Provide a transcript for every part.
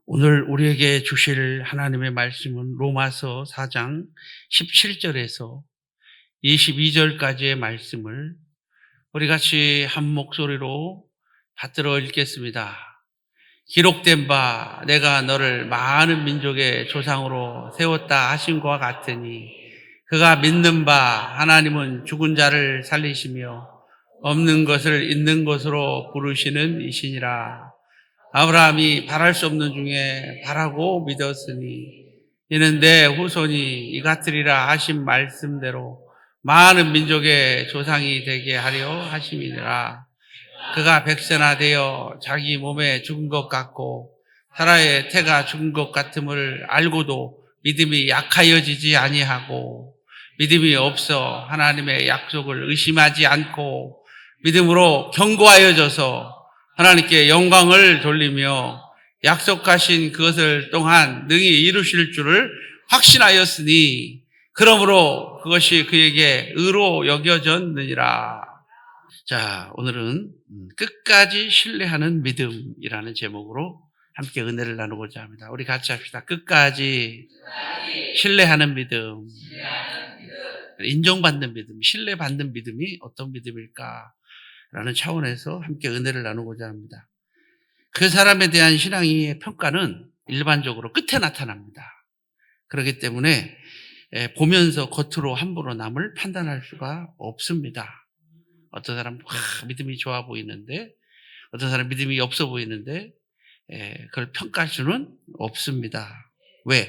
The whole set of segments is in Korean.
오늘 우리에게 주실 하나님의 말씀은 로마서 4장 17절에서 22절까지의 말씀을 우리 같이 한 목소리로 받들어 읽겠습니다. 기록된 바 내가 너를 많은 민족의 조상으로 세웠다 하신과 같으니 그가 믿는 바 하나님은 죽은 자를 살리시며 없는 것을 있는 것으로 부르시는 이시니라. 아브라함이 바랄 수 없는 중에 바라고 믿었으니 이는 내 후손이 이 같으리라 하신 말씀대로 많은 민족의 조상이 되게 하려 하심이니라. 그가 백세나되어 자기 몸에 죽은 것 같고 사라의 태가 죽은 것 같음을 알고도 믿음이 약하여지지 아니하고 믿음이 없어 하나님의 약속을 의심하지 않고 믿음으로 견고하여져서 하나님께 영광을 돌리며 약속하신 그것을 또한 능히 이루실 줄을 확신하였으니 그러므로 그것이 그에게 의로 여겨졌느니라. 자, 오늘은 끝까지 신뢰하는 믿음이라는 제목으로 함께 은혜를 나누고자 합니다. 우리 같이 합시다. 끝까지 신뢰하는 믿음. 인정받는 믿음, 신뢰받는 믿음이 어떤 믿음일까? 라는 차원에서 함께 은혜를 나누고자 합니다. 그 사람에 대한 신앙의 평가는 일반적으로 끝에 나타납니다. 그렇기 때문에 보면서 겉으로 함부로 남을 판단할 수가 없습니다. 어떤 사람은 믿음이 좋아 보이는데 어떤 사람은 믿음이 없어 보이는데 그걸 평가할 수는 없습니다. 왜?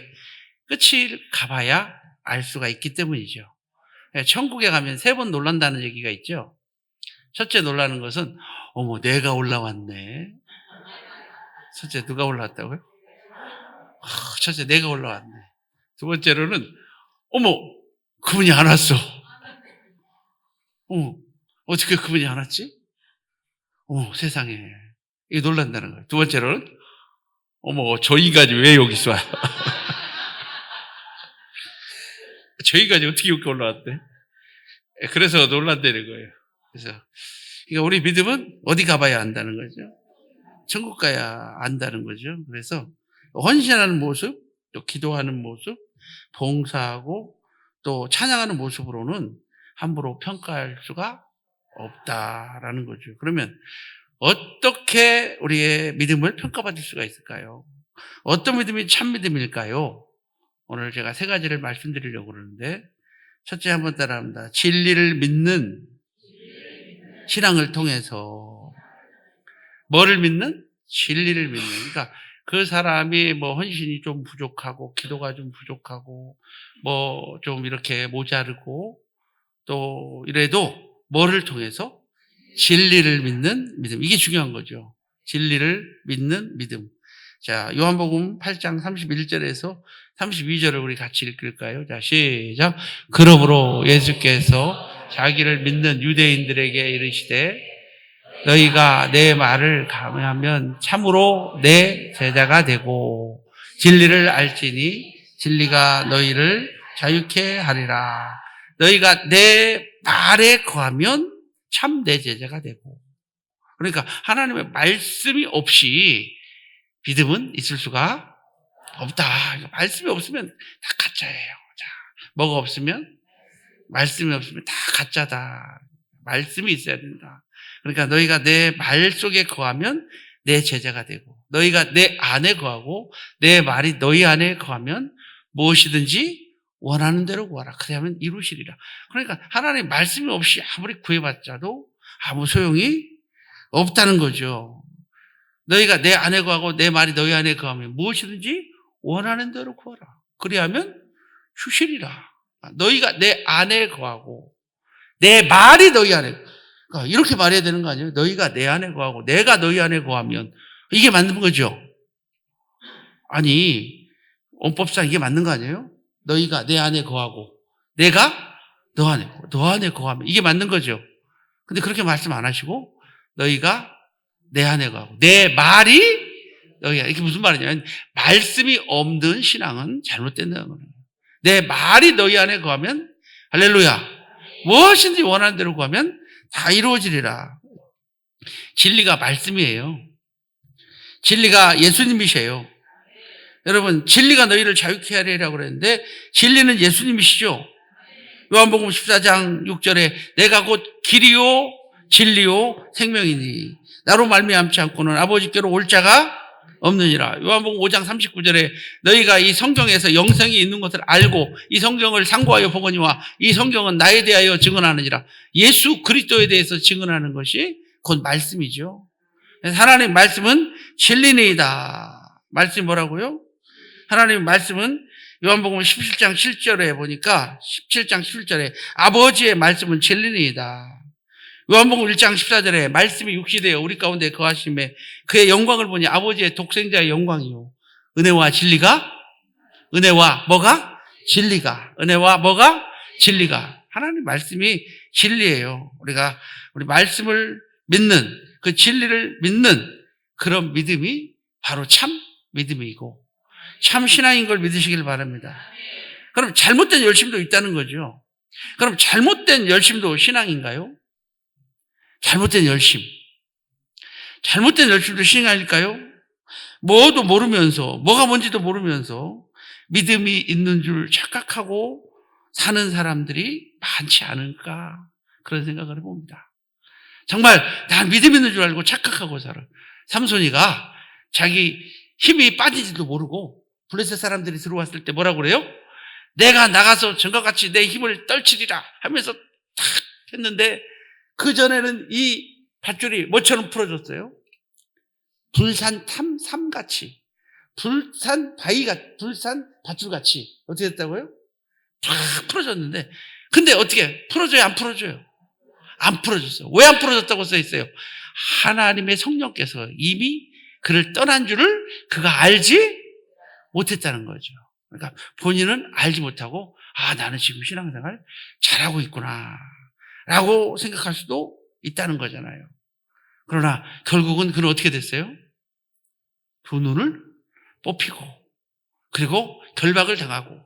끝이 가봐야 알 수가 있기 때문이죠. 천국에 가면 3번 놀란다는 얘기가 있죠. 첫째 놀라는 것은 어머 내가 올라왔네. 첫째 누가 올라왔다고요? 첫째 내가 올라왔네. 두 번째로는 어머 그분이 안 왔어. 어머 어떻게 그분이 안 왔지? 어머 세상에 이게 놀란다는 거예요. 두 번째로는 어머 저 인간이 왜 여기 있어? 저 인간이 어떻게 여기 올라왔대? 그래서 놀란다는 거예요. 그래서 그러니까 우리 믿음은 어디 가봐야 안다는 거죠. 천국 가야 안다는 거죠. 그래서 헌신하는 모습, 또 기도하는 모습, 봉사하고 또 찬양하는 모습으로는 함부로 평가할 수가 없다라는 거죠. 그러면 어떻게 우리의 믿음을 평가받을 수가 있을까요? 어떤 믿음이 참 믿음일까요? 오늘 제가 3가지를 말씀드리려고 그러는데 첫째 한번 따라합니다. 진리를 믿는 신앙을 통해서 뭐를 믿는? 진리를 믿는. 그러니까 그 사람이 뭐 헌신이 좀 부족하고 기도가 좀 부족하고 뭐 좀 이렇게 모자르고 또 이래도 뭐를 통해서? 진리를 믿는 믿음. 이게 중요한 거죠. 진리를 믿는 믿음. 자, 요한복음 8장 31절에서 32절을 우리 같이 읽을까요? 자, 시작. 그러므로 예수께서 자기를 믿는 유대인들에게 이르시되 너희가 내 말을 감회하면 참으로 내 제자가 되고 진리를 알지니 진리가 너희를 자유케 하리라. 너희가 내 말에 거하면 참 내 제자가 되고. 그러니까 하나님의 말씀이 없이 믿음은 있을 수가 없다. 말씀이 없으면 다 가짜예요. 자, 뭐가 없으면? 말씀이 없으면 다 가짜다. 말씀이 있어야 된다. 그러니까 너희가 내 말 속에 거하면 내 제자가 되고 너희가 내 안에 거하고 내 말이 너희 안에 거하면 무엇이든지 원하는 대로 구하라. 그래야만 이루시리라. 그러니까 하나님의 말씀이 없이 아무리 구해봤자도 아무 소용이 없다는 거죠. 너희가 내 안에 거하고 내 말이 너희 안에 거하면 무엇이든지 원하는 대로 구하라. 그래야면 주시리라. 너희가 내 안에 거하고 내 말이 너희 안에 그러니까 이렇게 말해야 되는 거 아니에요? 너희가 내 안에 거하고 내가 너희 안에 거하면 이게 맞는 거죠. 아니 원법상 이게 맞는 거 아니에요? 너희가 내 안에 거하고 내가 너 안에 거하면 이게 맞는 거죠. 근데 그렇게 말씀 안 하시고 너희가 내 안에 거하고 내 말이 너희가 이게 무슨 말이냐면 말씀이 없는 신앙은 잘못된다는 거예요. 내 말이 너희 안에 거하면 할렐루야 무엇인지 원하는 대로 구하면 다 이루어지리라. 진리가 말씀이에요. 진리가 예수님이세요. 여러분, 진리가 너희를 자유케 하리라고 그랬는데 진리는 예수님이시죠. 요한복음 14장 6절에 내가 곧 길이요 진리요 생명이니 나로 말미암지 않고는 아버지께로 올 자가 없느니라. 요한복음 5장 39절에 너희가 이 성경에서 영생이 있는 것을 알고 이 성경을 상고하여 보거니와 이 성경은 나에 대하여 증언하느니라. 예수 그리스도에 대해서 증언하는 것이 곧 말씀이죠. 하나님 말씀은 진리니이다. 말씀이 뭐라고요? 하나님 말씀은 요한복음 17장 7절에 보니까 17장 11절에 아버지의 말씀은 진리니이다. 요한복음 1장 14절에 말씀이 육시되어 우리 가운데 거하심에 그의 영광을 보니 아버지의 독생자의 영광이요. 은혜와 진리가? 은혜와 뭐가? 진리가. 은혜와 뭐가? 진리가. 하나님 말씀이 진리예요. 우리 말씀을 믿는, 그 진리를 믿는 그런 믿음이 바로 참 믿음이고 참 신앙인 걸 믿으시길 바랍니다. 그럼 잘못된 열심도 있다는 거죠. 그럼 잘못된 열심도 신앙인가요? 잘못된 열심도 신앙일까요? 뭐도 모르면서, 뭐가 뭔지도 모르면서 믿음이 있는 줄 착각하고 사는 사람들이 많지 않을까 그런 생각을 해봅니다. 정말 난 믿음 있는 줄 알고 착각하고 살아. 삼손이가 자기 힘이 빠진지도 모르고 블레셋 사람들이 들어왔을 때 뭐라고 그래요? 내가 나가서 전과 같이 내 힘을 떨치리라 하면서 탁 했는데 그 전에는 이 밧줄이 뭐처럼 풀어졌어요? 불산 삼같이, 불산 밧줄같이 어떻게 됐다고요? 탁 풀어졌는데 근데 어떻게 풀어져요? 안 풀어져요? 안 풀어졌어요. 왜 안 풀어졌다고 써 있어요? 하나님의 성령께서 이미 그를 떠난 줄을 그가 알지 못했다는 거죠. 그러니까 본인은 알지 못하고 나는 지금 신앙생활 잘하고 있구나 라고 생각할 수도 있다는 거잖아요. 그러나 결국은 그는 어떻게 됐어요? 두 눈을 뽑히고 그리고 결박을 당하고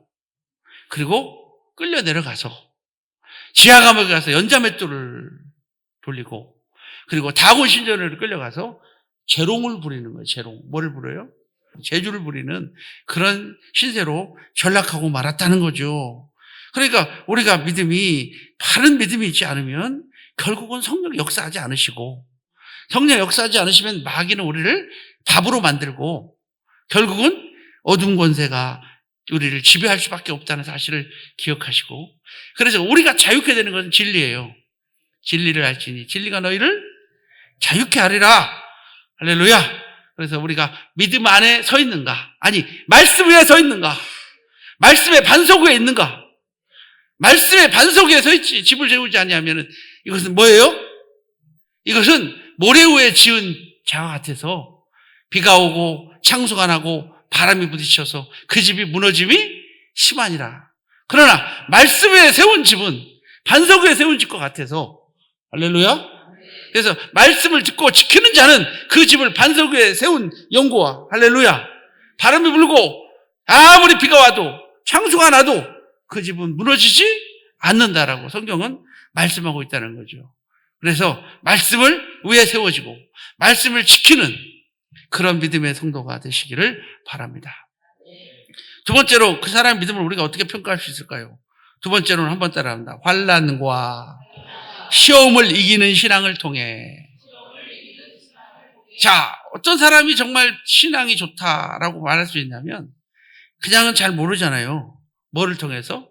그리고 끌려 내려가서 지하 감옥에 가서 연자맷돌을 돌리고 그리고 다곤 신전으로 끌려가서 재롱을 부리는 거예요. 재롱. 뭐를 부려요? 재주를 부리는 그런 신세로 전락하고 말았다는 거죠. 그러니까 우리가 믿음이 바른 믿음이 있지 않으면 결국은 성령 역사하지 않으시고 성령 역사하지 않으시면 마귀는 우리를 밥으로 만들고 결국은 어둠 권세가 우리를 지배할 수밖에 없다는 사실을 기억하시고 그래서 우리가 자유케 되는 것은 진리예요. 진리를 알지니 진리가 너희를 자유케 하리라. 할렐루야. 그래서 우리가 믿음 안에 서 있는가? 아니 말씀 위에 서 있는가? 말씀의 반석 위에 있는가? 말씀의 반석 위에 서 있지 집을 세우지 아니하면은 이것은 뭐예요? 이것은 모래 위에 지은 자와 같아서 비가 오고 창수가 나고 바람이 부딪혀서 그 집이 무너짐이 심하니라. 그러나 말씀 위에 세운 집은 반석 위에 세운 집과 같아서 할렐루야. 그래서 말씀을 듣고 지키는 자는 그 집을 반석 위에 세운 영고와 할렐루야. 바람이 불고 아무리 비가 와도 창수가 나도 그 집은 무너지지 않는다라고 성경은 말씀하고 있다는 거죠. 그래서 말씀을 위에 세워지고 말씀을 지키는 그런 믿음의 성도가 되시기를 바랍니다. 두 번째로 그 사람의 믿음을 우리가 어떻게 평가할 수 있을까요? 두 번째로는 한번 따라합니다. 환난과 시험을 이기는 신앙을 통해. 자, 어떤 사람이 정말 신앙이 좋다라고 말할 수 있냐면 그냥은 잘 모르잖아요. 뭐를 통해서?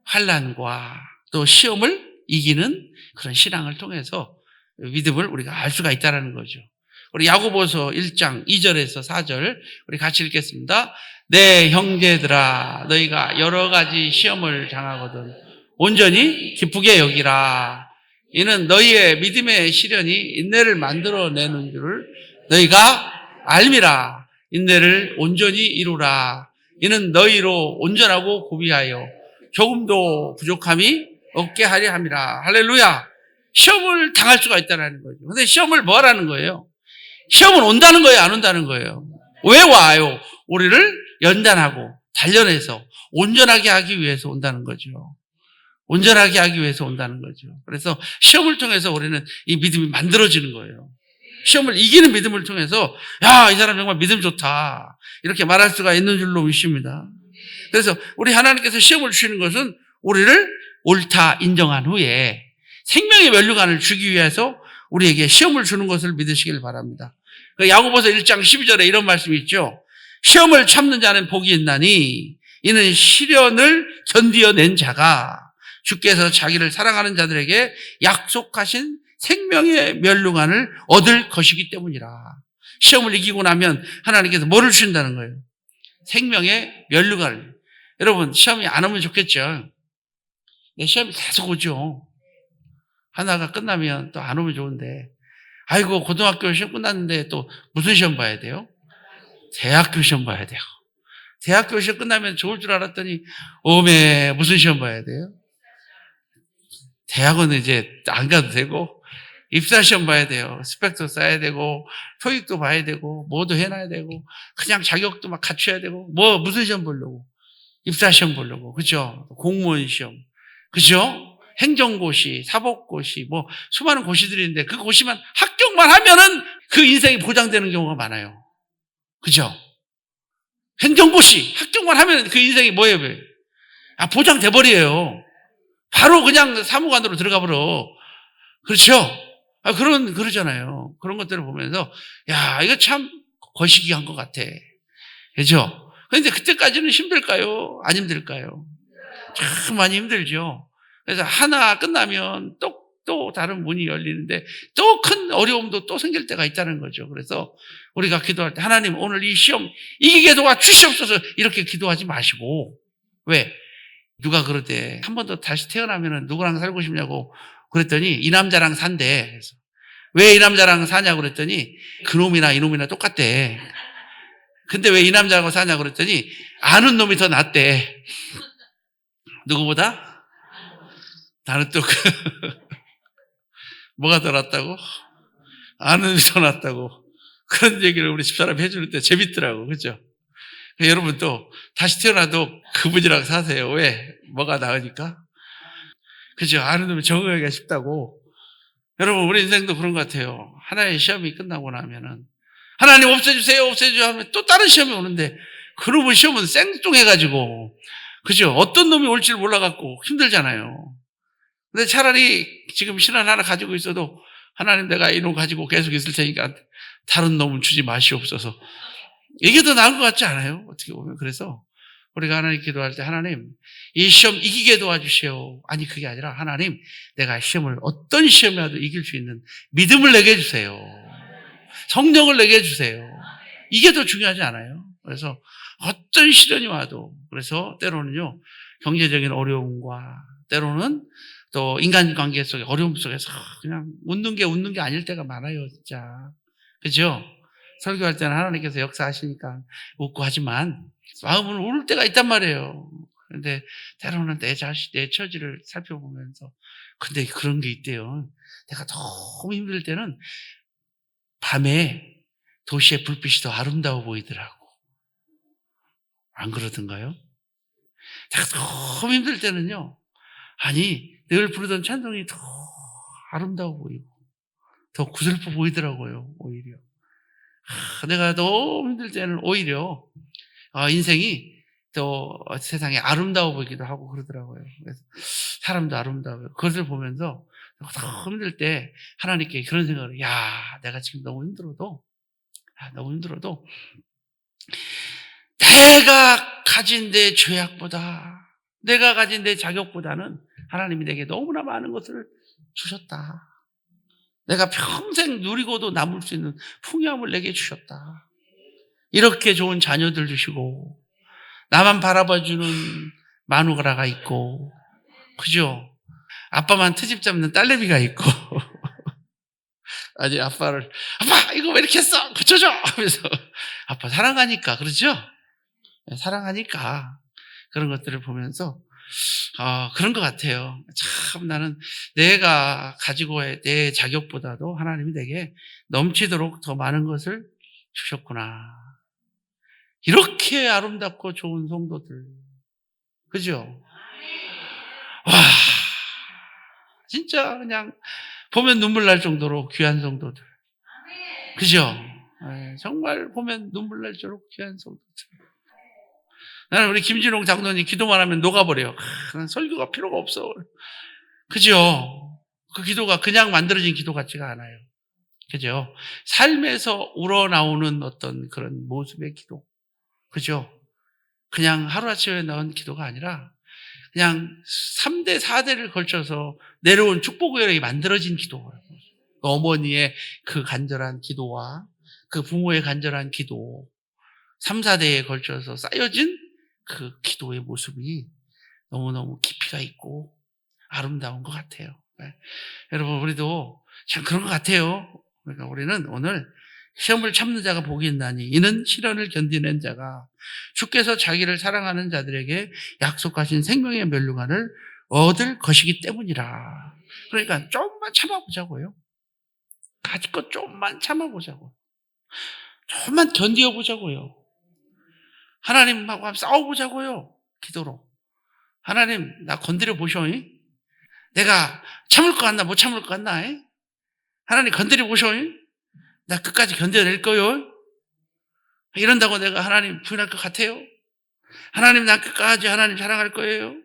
환난과 또 시험을 이기는 그런 신앙을 통해서 믿음을 우리가 알 수가 있다는 거죠. 우리 야고보서 1장 2절에서 4절 우리 같이 읽겠습니다. 내 형제들아 너희가 여러 가지 시험을 당하거든 온전히 기쁘게 여기라. 이는 너희의 믿음의 시련이 인내를 만들어내는 줄을 너희가 알미라. 인내를 온전히 이루라. 이는 너희로 온전하고 고비하여 조금도 부족함이 없게 하려 함이라. 할렐루야. 시험을 당할 수가 있다는 거죠. 근데 시험을 뭐 하라는 거예요? 시험은 온다는 거예요? 안 온다는 거예요? 왜 와요? 우리를 연단하고 단련해서 온전하게 하기 위해서 온다는 거죠. 온전하게 하기 위해서 온다는 거죠. 그래서 시험을 통해서 우리는 이 믿음이 만들어지는 거예요. 시험을 이기는 믿음을 통해서 야, 이 사람 정말 믿음 좋다 이렇게 말할 수가 있는 줄로 믿습니다. 그래서 우리 하나님께서 시험을 주시는 것은 우리를 옳다 인정한 후에 생명의 면류관을 주기 위해서 우리에게 시험을 주는 것을 믿으시길 바랍니다. 야고보서 1장 12절에 이런 말씀이 있죠. 시험을 참는 자는 복이 있나니 이는 시련을 견디어낸 자가 주께서 자기를 사랑하는 자들에게 약속하신 생명의 면류관을 얻을 것이기 때문이라. 시험을 이기고 나면 하나님께서 뭐를 주신다는 거예요? 생명의 면류관을. 여러분 시험이 안 오면 좋겠죠. 내 시험이 계속 오죠. 하나가 끝나면 또 안 오면 좋은데 아이고 고등학교 시험 끝났는데 또 무슨 시험 봐야 돼요? 대학교 시험 봐야 돼요. 대학교 시험 끝나면 좋을 줄 알았더니 오메 무슨 시험 봐야 돼요? 대학원은 이제 안 가도 되고 입사 시험 봐야 돼요. 스펙도 쌓아야 되고 토익도 봐야 되고 뭐도 해놔야 되고 그냥 자격도 막 갖춰야 되고 뭐 무슨 시험 보려고 입사 시험 보려고 그죠? 공무원 시험 그죠? 행정고시, 사법고시 뭐 수많은 고시들이 있는데 그 고시만 합격만 하면은 그 인생이 보장되는 경우가 많아요. 그죠? 행정고시 합격만 하면 그 인생이 뭐예요? 보장돼 버려요. 바로 그냥 사무관으로 들어가 버려. 그렇죠? 그러잖아요. 그런 것들을 보면서, 야, 이거 참 거시기한 것 같아. 그죠? 그런데 그때까지는 힘들까요? 안 힘들까요? 참 많이 힘들죠. 그래서 하나 끝나면 또 다른 문이 열리는데 또 큰 어려움도 또 생길 때가 있다는 거죠. 그래서 우리가 기도할 때 하나님 오늘 이 시험 이기게 도와주시옵소서 이렇게 기도하지 마시고 왜? 누가 그러대 한 번 더 다시 태어나면 누구랑 살고 싶냐고 그랬더니 이 남자랑 산대. 그래서 왜 이 남자랑 사냐고 그랬더니 그놈이나 이놈이나 똑같대. 근데 왜 이 남자하고 사냐고 그랬더니 아는 놈이 더 낫대. 누구보다? 나는 또 뭐가 더 낫다고? 아는 놈이 더 낫다고. 그런 얘기를 우리 집사람이 해주는 때 재밌더라고. 그죠? 여러분 또 다시 태어나도 그분이랑 사세요. 왜? 뭐가 나으니까? 그죠? 아는 놈이 적응하기가 쉽다고. 여러분 우리 인생도 그런 것 같아요. 하나의 시험이 끝나고 나면은 하나님 없애주세요 하면 또 다른 시험이 오는데 그놈의 시험은 생뚱해가지고 그죠? 어떤 놈이 올지 몰라갖고 힘들잖아요. 근데 차라리 지금 신앙 하나 가지고 있어도 하나님 내가 이놈 가지고 계속 있을 테니까 다른 놈은 주지 마시옵소서. 이게 더 나은 것 같지 않아요? 어떻게 보면. 그래서 우리가 하나님 기도할 때 하나님 이 시험 이기게 도와주시오. 아니 그게 아니라 하나님 내가 시험을 어떤 시험이라도 이길 수 있는 믿음을 내게 해주세요. 성령을 내게 해주세요. 이게 더 중요하지 않아요? 그래서 어떤 시련이 와도 그래서 때로는요 경제적인 어려움과 때로는 또 인간관계 속에 어려움 속에서 그냥 웃는 게 아닐 때가 많아요. 진짜. 그죠? 설교할 때는 하나님께서 역사하시니까 웃고 하지만 마음은 울 때가 있단 말이에요. 그런데 때로는 내 처지를 살펴보면서 근데 그런 게 있대요. 내가 너무 힘들 때는 밤에 도시의 불빛이 더 아름다워 보이더라고. 안 그러던가요? 내가 너무 힘들 때는요. 아니 늘 부르던 찬송이 더 아름다워 보이고 더 구슬퍼 보이더라고요. 오히려. 내가 너무 힘들 때는 오히려 인생이 또 세상에 아름다워 보이기도 하고 그러더라고요. 그래서 사람도 아름다워요. 그것을 보면서 너무 힘들 때 하나님께 그런 생각을 야 내가 지금 너무 힘들어도 내가 가진 내 죄악보다 내가 가진 내 자격보다는 하나님이 내게 너무나 많은 것을 주셨다. 내가 평생 누리고도 남을 수 있는 풍요함을 내게 주셨다. 이렇게 좋은 자녀들 주시고 나만 바라봐주는 마누라가 있고 그죠? 아빠만 트집 잡는 딸내미가 있고 아니 아빠 이거 왜 이렇게 했어? 고쳐줘! 하면서 아빠 사랑하니까 그러죠? 사랑하니까 그런 것들을 보면서 그런 것 같아요. 참 나는 내가 가지고 내 자격보다도 하나님이 내게 넘치도록 더 많은 것을 주셨구나. 이렇게 아름답고 좋은 성도들. 그죠? 와, 진짜 그냥 보면 눈물 날 정도로 귀한 성도들. 그죠? 정말 보면 눈물 날 정도로 귀한 성도들. 나는 우리 김진홍 장로님 기도만 하면 녹아버려요. 난 설교가 필요가 없어. 그죠? 그 기도가 그냥 만들어진 기도 같지가 않아요. 그죠? 삶에서 우러나오는 어떤 그런 모습의 기도. 그죠? 그냥 하루아침에 나온 기도가 아니라 그냥 3대, 4대를 걸쳐서 내려온 축복의 여력이 만들어진 기도예요. 어머니의 그 간절한 기도와 그 부모의 간절한 기도, 3, 4대에 걸쳐서 쌓여진 그 기도의 모습이 너무너무 깊이가 있고 아름다운 것 같아요. 네. 여러분, 우리도 참 그런 것 같아요. 그러니까 우리는 오늘 시험을 참는 자가 복이 있나니 이는 시련을 견디는 자가 주께서 자기를 사랑하는 자들에게 약속하신 생명의 면류관을 얻을 것이기 때문이라. 그러니까 조금만 참아보자고요. 가질 것 조금만 참아보자고. 조금만 견뎌보자고요. 하나님하고 한번 싸워보자고요. 기도로. 하나님, 나 건드려 보셔. 내가 참을 것 같나 못 참을 것 같나. 하나님 건드려 보셔. 나 끝까지 견뎌낼 거요. 이런다고 내가 하나님 부인할 것 같아요? 하나님 나 끝까지 하나님 사랑할 거예요.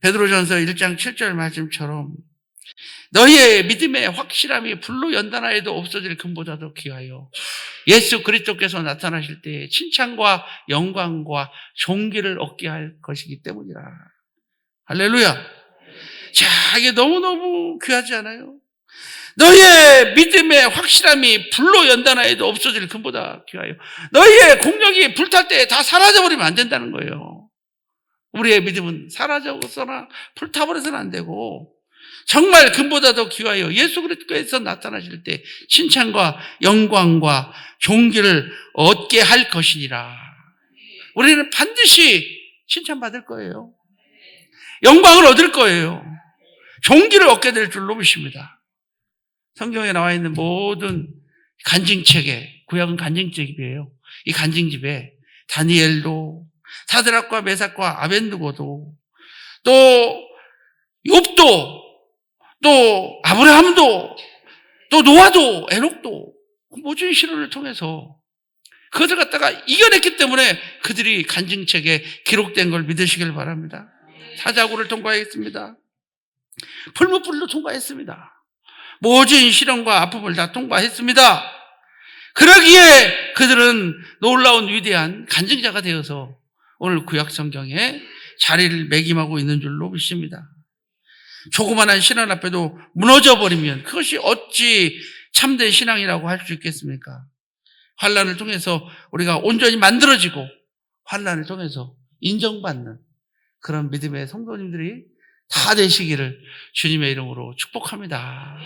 베드로전서 1장 7절 말씀처럼 너희의 믿음의 확실함이 불로 연단하여도 없어질 금보다도 귀하여 예수 그리스도께서 나타나실 때 칭찬과 영광과 존귀를 얻게 할 것이기 때문이라. 할렐루야. 자, 이게 너무너무 귀하지 않아요? 너희의 믿음의 확실함이 불로 연단하여도 없어질 금보다 귀하여. 너희의 공력이 불탈 때 다 사라져버리면 안 된다는 거예요. 우리의 믿음은 사라져서나 불타버려서는 안 되고 정말 금보다 더 귀하여 예수 그리스도께서 나타나실 때 칭찬과 영광과 존귀를 얻게 할 것이니라. 우리는 반드시 칭찬받을 거예요. 영광을 얻을 거예요. 존귀를 얻게 될 줄로 믿습니다. 성경에 나와 있는 모든 간증책에, 구약은 간증집이에요. 이 간증집에 다니엘도, 사드락과 메삭과 아벤느고도, 또 욥도, 또 아브라함도, 또 노아도, 에녹도 모든 시련을 통해서 그것을 갖다가 이겨냈기 때문에 그들이 간증책에 기록된 걸 믿으시길 바랍니다. 사자고를 통과했습니다. 풀무불도 통과했습니다. 모든 시련과 아픔을 다 통과했습니다. 그러기에 그들은 놀라운 위대한 간증자가 되어서 오늘 구약 성경에 자리를 매김하고 있는 줄로 믿습니다. 조그만한 신앙 앞에도 무너져버리면 그것이 어찌 참된 신앙이라고 할 수 있겠습니까? 환난을 통해서 우리가 온전히 만들어지고 환난을 통해서 인정받는 그런 믿음의 성도님들이 다 되시기를 주님의 이름으로 축복합니다.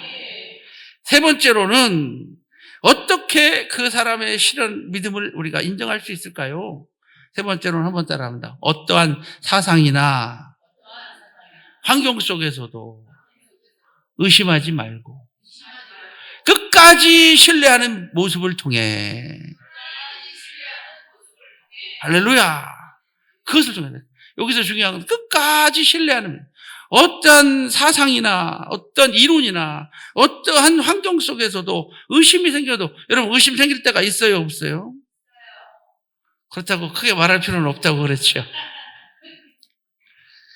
세 번째로는 어떻게 그 사람의 실현 믿음을 우리가 인정할 수 있을까요? 세 번째로는 한번 따라합니다. 어떠한 사상이나 환경 속에서도 의심하지 말고 끝까지 신뢰하는 모습을 통해 할렐루야. 그것을 통해 여기서 중요한 건 끝까지 신뢰하는 어떤 사상이나 어떤 이론이나 어떠한 환경 속에서도 의심이 생겨도 여러분 의심 생길 때가 있어요 없어요? 그렇다고 크게 말할 필요는 없다고 그랬죠.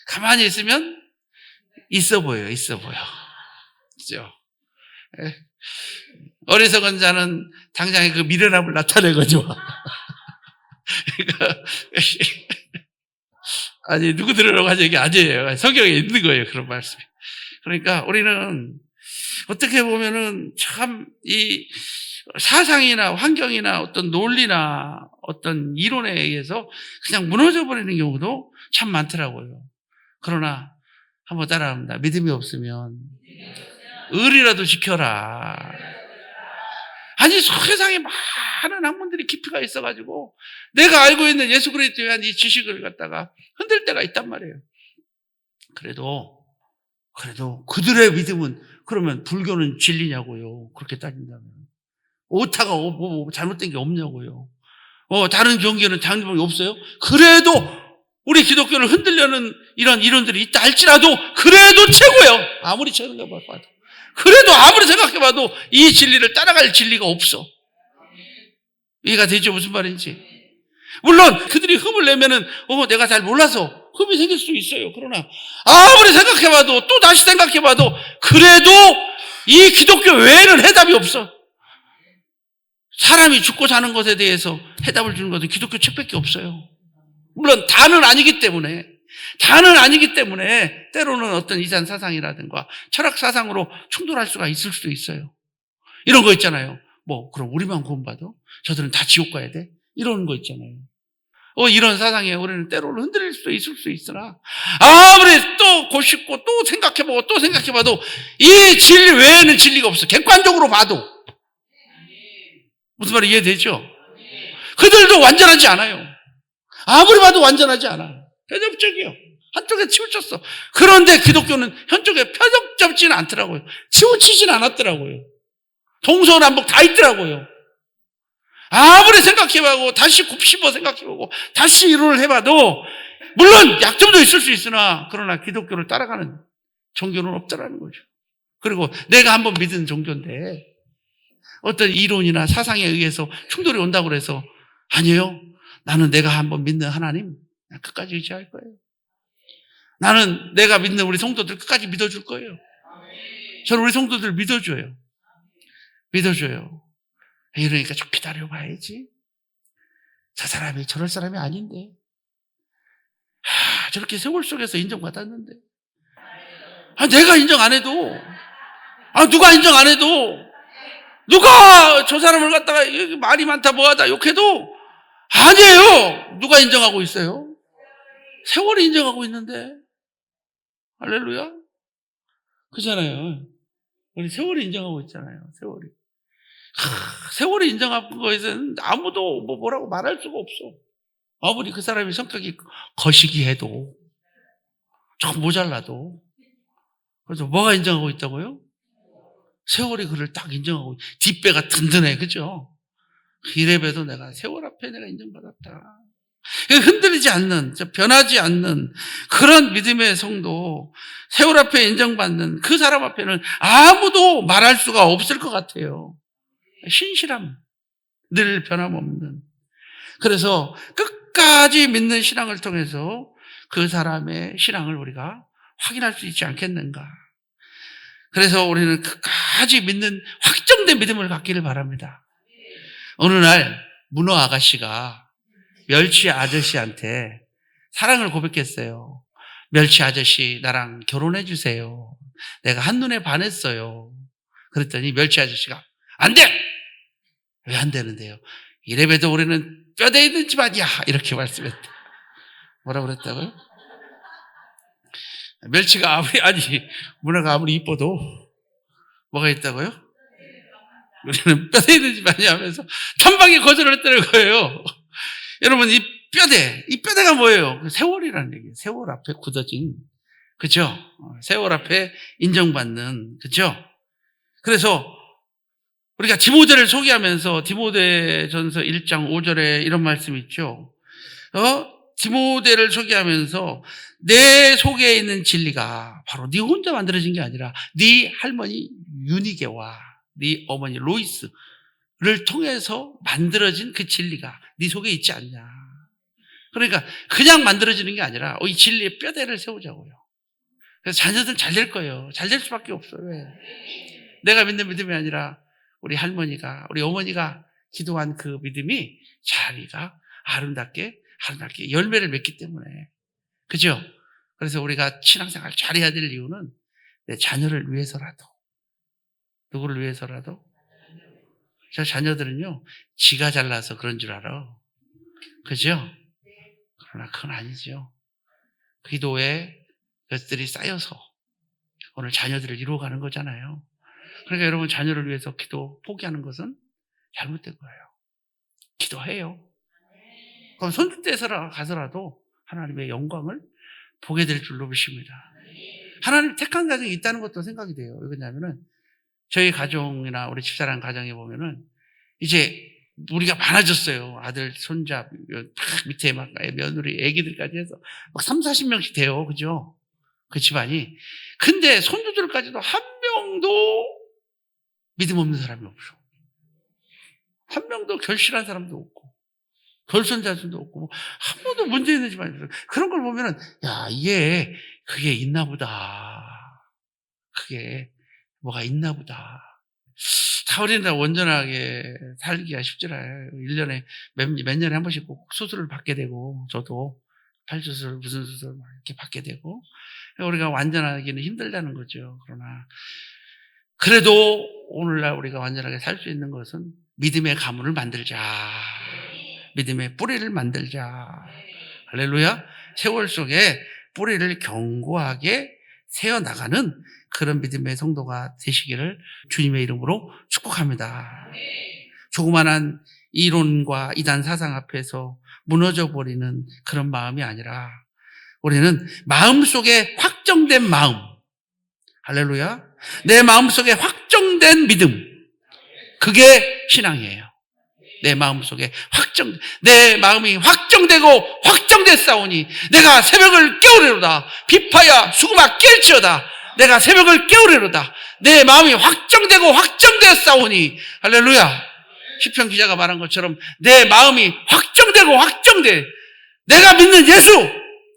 가만히 있으면 있어 보여요. 그죠? 어리석은 자는 당장에 그 미련함을 나타내거죠. 그러니까 아니 누구 들으라고 하는 얘기 아니에요. 성경에 있는 거예요. 그런 말씀이. 그러니까 우리는 어떻게 보면은 참 이 사상이나 환경이나 어떤 논리나 어떤 이론에 의해서 그냥 무너져 버리는 경우도 참 많더라고요. 그러나 한번 따라합니다. 믿음이 없으면 의리라도 지켜라. 아니 세상에 많은 학문들이 깊이가 있어가지고 내가 알고 있는 예수 그리스도에 대한 이 지식을 갖다가 흔들 때가 있단 말이에요. 그래도 그들의 믿음은 그러면 불교는 진리냐고요. 그렇게 따진다면 오타가 뭐 잘못된 게 없냐고요. 다른 종교는 장점이 없어요. 그래도 우리 기독교를 흔들려는 이런 이론들이 있다 할지라도 그래도 최고예요. 아무리 최고가 봐도 그래도 아무리 생각해봐도 이 진리를 따라갈 진리가 없어. 이해가 되죠? 무슨 말인지. 물론 그들이 흠을 내면은 내가 잘 몰라서 흠이 생길 수 있어요. 그러나 아무리 생각해봐도 또 다시 생각해봐도 그래도 이 기독교 외에는 해답이 없어. 사람이 죽고 사는 것에 대해서 해답을 주는 것은 기독교 책밖에 없어요. 물론 다는 아니기 때문에 때로는 어떤 이단 사상이라든가 철학 사상으로 충돌할 수가 있을 수도 있어요. 이런 거 있잖아요. 그럼 우리만 구원받아? 저들은 다 지옥 가야 돼? 이런 거 있잖아요. 이런 사상에 우리는 때로는 흔들릴 수도 있을 수 있으나 아무리 또 고싶고 또 생각해봐도 이 진리 외에는 진리가 없어. 객관적으로 봐도. 무슨 말이 이해되죠? 그들도 완전하지 않아요. 아무리 봐도 완전하지 않아. 편협적이요. 한쪽에 치우쳤어. 그런데 기독교는 한쪽에 편협적지는 않더라고요. 치우치진 않았더라고요. 동서남북 다 있더라고요. 아무리 생각해봐고 다시 곱씹어 생각해보고 다시 이론을 해봐도 물론 약점도 있을 수 있으나 그러나 기독교를 따라가는 종교는 없다라는 거죠. 그리고 내가 한번 믿은 종교인데 어떤 이론이나 사상에 의해서 충돌이 온다고 해서 아니에요. 나는 내가 한번 믿는 하나님 끝까지 의지할 거예요. 나는 내가 믿는 우리 성도들 끝까지 믿어줄 거예요. 저는 우리 성도들 믿어줘요. 이러니까 좀 기다려봐야지. 저 사람이 저럴 사람이 아닌데. 저렇게 세월 속에서 인정받았는데. 내가 인정 안 해도, 누가 인정 안 해도, 누가 저 사람을 갖다가 말이 많다 뭐하다 욕해도 아니에요. 누가 인정하고 있어요? 세월이 인정하고 있는데. 할렐루야. 그잖아요. 우리 세월이 인정하고 있잖아요. 세월이 인정한 거에서는 아무도 뭐라고 말할 수가 없어. 아무리 그 사람이 성격이 거시기해도 좀 모자라도. 그래서 뭐가 인정하고 있다고요? 세월이 그를 딱 인정하고 뒷배가 든든해. 그죠? 이래봬도 내가 세월 앞에 내가 인정받았다. 흔들리지 않는, 변하지 않는 그런 믿음의 성도, 세월 앞에 인정받는 그 사람 앞에는 아무도 말할 수가 없을 것 같아요. 신실함, 늘 변함없는. 그래서 끝까지 믿는 신앙을 통해서 그 사람의 신앙을 우리가 확인할 수 있지 않겠는가. 그래서 우리는 끝까지 믿는 확정된 믿음을 갖기를 바랍니다. 어느 날 문어 아가씨가 멸치 아저씨한테 사랑을 고백했어요. 멸치 아저씨 나랑 결혼해 주세요. 내가 한눈에 반했어요. 그랬더니 멸치 아저씨가 안 돼! 왜 안 되는데요? 이래봬도 우리는 뼈대 있는 집안이야. 이렇게 말씀했대. 뭐라고 그랬다고요? 멸치가 문어가 아무리 이뻐도 뭐가 있다고요? 우리는 뼈대 있는 집안이야 하면서 천방에 거절을 했다는 거예요. 여러분, 이 뼈대가 뭐예요? 세월이라는 얘기예요. 세월 앞에 굳어진, 그죠? 세월 앞에 인정받는, 그죠? 그래서 우리가 디모데를 소개하면서 디모데전서 1장 5절에 이런 말씀이 있죠. 디모데를 소개하면서 내 속에 있는 진리가 바로 네 혼자 만들어진 게 아니라 네 할머니 유니게와 네 어머니 로이스를 통해서 만들어진 그 진리가 네 속에 있지 않냐. 그러니까 그냥 만들어지는 게 아니라 이 진리의 뼈대를 세우자고요. 그래서 자녀들 잘 될 거예요. 잘 될 수밖에 없어요. 왜? 내가 믿는 믿음이 아니라 우리 할머니가, 우리 어머니가 기도한 그 믿음이 자리가 아름답게 열매를 맺기 때문에. 그죠? 그래서 우리가 신앙생활 잘해야 될 이유는 내 자녀를 위해서라도, 누구를 위해서라도. 저 자녀들은요, 지가 잘나서 그런 줄 알아. 그죠? 그러나 그건 아니죠. 기도에 것들이 쌓여서 오늘 자녀들을 이루어가는 거잖아요. 그러니까 여러분 자녀를 위해서 기도 포기하는 것은 잘못된 거예요. 기도해요. 그럼 손짓대서 가서라도 하나님의 영광을 보게 될 줄로 믿습니다. 하나님 택한 가정이 있다는 것도 생각이 돼요. 왜냐하면은 저희 가정이나 우리 집사람 가정에 보면은 이제 우리가 많아졌어요. 아들, 손자, 밑에 막 며느리, 애기들까지 해서 막 30, 40명씩 돼요. 그죠? 그 집안이. 근데 손주들까지도 한 명도 믿음 없는 사람이 없어. 한 명도 결실한 사람도 없고, 결선자들도 없고, 한 번도 문제 있는 집안이 없어. 그런 걸 보면은, 야, 그게 있나 보다. 그게 뭐가 있나 보다. 사울이나 온전하게 살기가 쉽지 않아요. 1년에 몇 년에 한 번씩 꼭 수술을 받게 되고, 저도 팔수술, 무슨 수술 막 이렇게 받게 되고, 우리가 완전하기는 힘들다는 거죠. 그러나, 그래도 오늘날 우리가 완전하게 살 수 있는 것은 믿음의 가문을 만들자. 믿음의 뿌리를 만들자. 할렐루야. 세월 속에 뿌리를 견고하게 세워나가는 그런 믿음의 성도가 되시기를 주님의 이름으로 축복합니다. 조그만한 이론과 이단 사상 앞에서 무너져 버리는 그런 마음이 아니라 우리는 마음속에 확정된 마음, 할렐루야, 내 마음속에 확정된 믿음, 그게 신앙이에요. 내 마음속에 내 마음이 확정되고 확정됐사오니 내가 새벽을 깨우리로다. 비파야 수구마 깰지어다. 내가 새벽을 깨우리로다. 내 마음이 확정되고 확정됐사오니, 할렐루야. 시편 기자가 말한 것처럼 내 마음이 확정되고 확정돼. 내가 믿는 예수,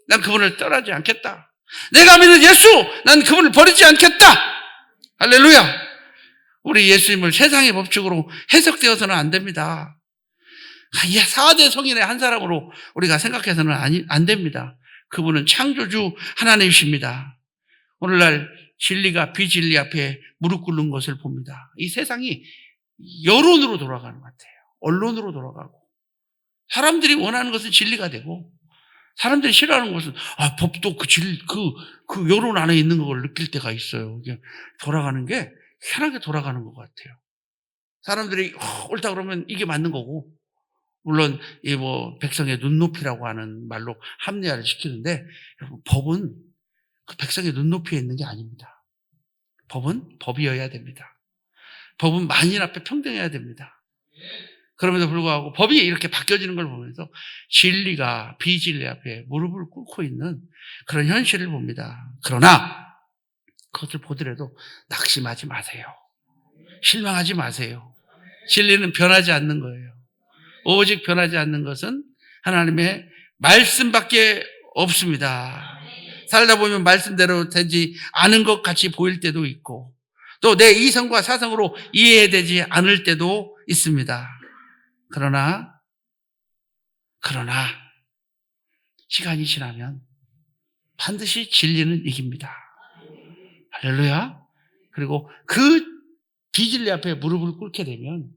난 그분을 떠나지 않겠다. 내가 믿는 예수, 난 그분을 버리지 않겠다. 할렐루야. 우리 예수님을 세상의 법칙으로 해석되어서는 안 됩니다. 4대 성인의 한 사람으로 우리가 생각해서는 안 됩니다. 그분은 창조주 하나님이십니다. 오늘날 진리가 비진리 앞에 무릎 꿇는 것을 봅니다. 이 세상이 여론으로 돌아가는 것 같아요. 언론으로 돌아가고, 사람들이 원하는 것은 진리가 되고, 사람들이 싫어하는 것은 법도 그 여론 안에 있는 걸 느낄 때가 있어요. 이게 돌아가는 게 희한하게 돌아가는 것 같아요. 사람들이 옳다 그러면 이게 맞는 거고, 물론 이 백성의 눈높이라고 하는 말로 합리화를 시키는데, 여러분, 법은 그 백성의 눈높이에 있는 게 아닙니다. 법은 법이어야 됩니다. 법은 만인 앞에 평등해야 됩니다. 그럼에도 불구하고 법이 이렇게 바뀌어지는 걸 보면서 진리가 비진리 앞에 무릎을 꿇고 있는 그런 현실을 봅니다. 그러나 그것을 보더라도 낙심하지 마세요. 실망하지 마세요. 진리는 변하지 않는 거예요. 오직 변하지 않는 것은 하나님의 말씀밖에 없습니다. 살다 보면 말씀대로 되지 않은 것 같이 보일 때도 있고, 또 내 이성과 사성으로 이해되지 않을 때도 있습니다. 그러나 시간이 지나면 반드시 진리는 이깁니다. 할렐루야. 그리고 그 비진리 앞에 무릎을 꿇게 되면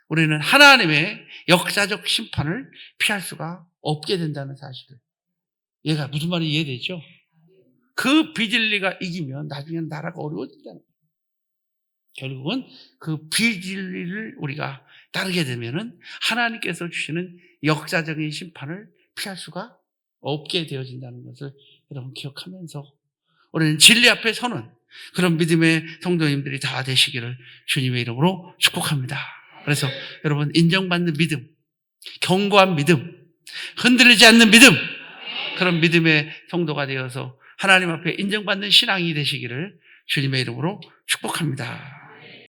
우리는 하나님의 역사적 심판을 피할 수가 없게 된다는 사실을, 얘가 무슨 말인지 이해되죠? 그 비진리가 이기면 나중에는 나라가 어려워진다는 거예요. 결국은 그 비진리를 우리가 따르게 되면은 하나님께서 주시는 역사적인 심판을 피할 수가 없게 되어진다는 것을 여러분 기억하면서 우리는 진리 앞에 서는 그런 믿음의 성도님들이 다 되시기를 주님의 이름으로 축복합니다. 그래서 여러분, 인정받는 믿음, 견고한 믿음, 흔들리지 않는 믿음, 그런 믿음의 성도가 되어서 하나님 앞에 인정받는 신앙이 되시기를 주님의 이름으로 축복합니다.